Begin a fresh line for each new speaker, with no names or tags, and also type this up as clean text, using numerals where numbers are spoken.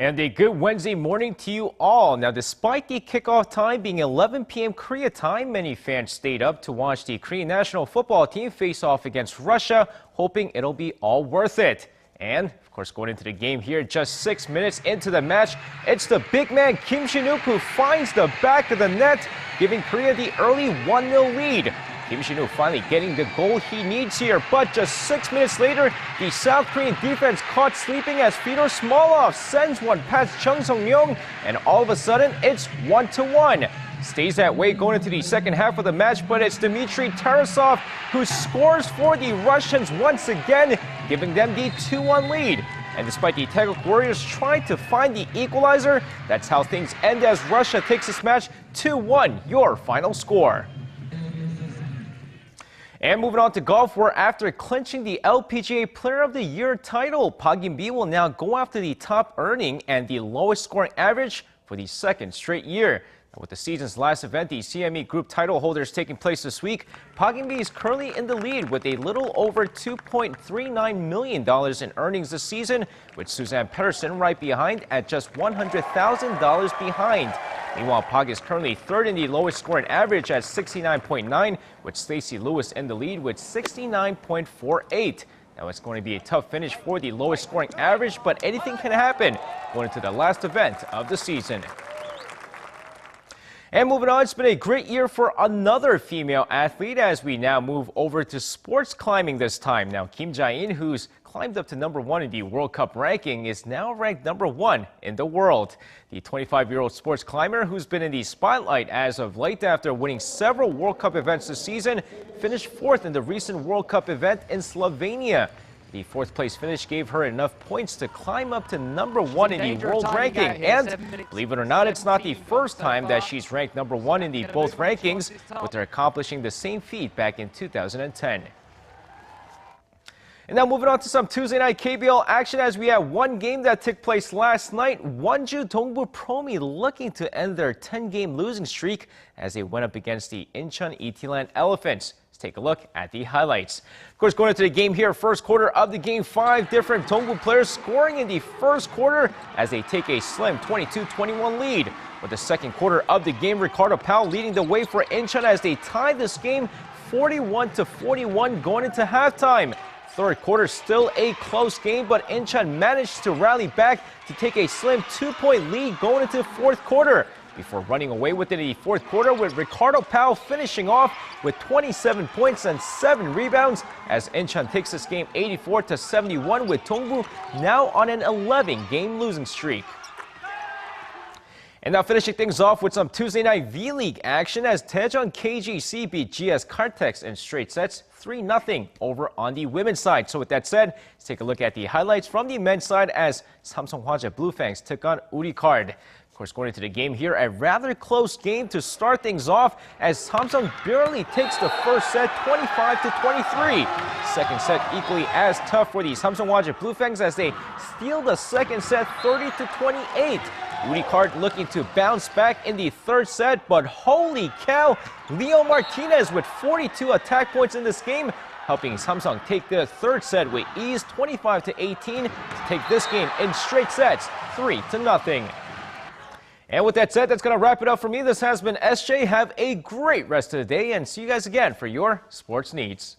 And a good Wednesday morning to you all. Now, despite the kickoff time being 11 p.m. Korea time, many fans stayed up to watch the Korean national football team face off against Russia, hoping it'll be all worth it. And, of course, going into the game here, just 6 minutes into the match, it's the big man Kim Shin-wook who finds the back of the net, giving Korea the early 1-0 lead. Kim Shin-wook finally getting the goal he needs here, but just 6 minutes later, the South Korean defense caught sleeping as Fedor Smolov sends one past Chung Sung-young, and all of a sudden, it's 1-1. Stays that way going into the second half of the match, but it's Dmitry Tarasov who scores for the Russians once again, giving them the 2-1 lead. And despite the Taeguk Warriors trying to find the equalizer, that's how things end as Russia takes this match 2-1, your final score. And moving on to golf, where after clinching the LPGA Player of the Year title, Park In-bi will now go after the top earning and the lowest scoring average for the second straight year. Now, with the season's last event, the CME Group title holders taking place this week, Park In-bi is currently in the lead with a little over $2.39 million in earnings this season, with Suzanne Pettersson right behind at just $100,000 behind. Meanwhile, Park is currently third in the lowest scoring average at 69.9, with Stacey Lewis in the lead with 69.48. Now, it's going to be a tough finish for the lowest scoring average, but anything can happen going into the last event of the season. And moving on, it's been a great year for another female athlete as we now move over to sports climbing this time. Now, Kim Jae-in, who's climbed up to #1 in the World Cup ranking, is now ranked #1 in the world. The 25-year-old sports climber, who's been in the spotlight as of late after winning several World Cup events this season, finished 4th in the recent World Cup event in Slovenia. The 4th place finish gave her enough points to climb up to #1 in the world ranking. And believe it or not, it's not the first time that she's ranked #1 in the both rankings, with her accomplishing the same feat back in 2010. And now moving on to some Tuesday night KBL action as we have one game that took place last night. Wonju Dongbu Promi looking to end their 10-game losing streak as they went up against the Incheon Itilan Elephants. Let's take a look at the highlights. Of course, going into the game here, first quarter of the game, 5 different Dongbu players scoring in the first quarter as they take a slim 22-21 lead. With the second quarter of the game, Ricardo Powell leading the way for Incheon as they tie this game 41-41 going into halftime. Third quarter, still a close game, but Incheon managed to rally back to take a slim 2-point lead going into fourth quarter, before running away with it in the fourth quarter, with Ricardo Powell finishing off with 27 points and 7 rebounds as Incheon takes this game 84-71, with Dongbu now on an 11-game losing streak. And now finishing things off with some Tuesday night V-League action as Daejeon KGC beat GS Kartex in straight sets 3-0 over on the women's side. So with that said, let's take a look at the highlights from the men's side as Samsung Hwajae Bluefangs took on Uricard. Of course, going into the game here, a rather close game to start things off as Samsung barely takes the first set 25-23. Second set equally as tough for the Samsung Hwajae Bluefangs as they steal the second set 30-28. Uricard looking to bounce back in the third set, but holy cow, Leo Martinez with 42 attack points in this game, helping Samsung take the third set with ease 25-18 to take this game in straight sets 3-0. And with that said, that's going to wrap it up for me. This has been SJ. Have a great rest of the day and see you guys again for your sports needs.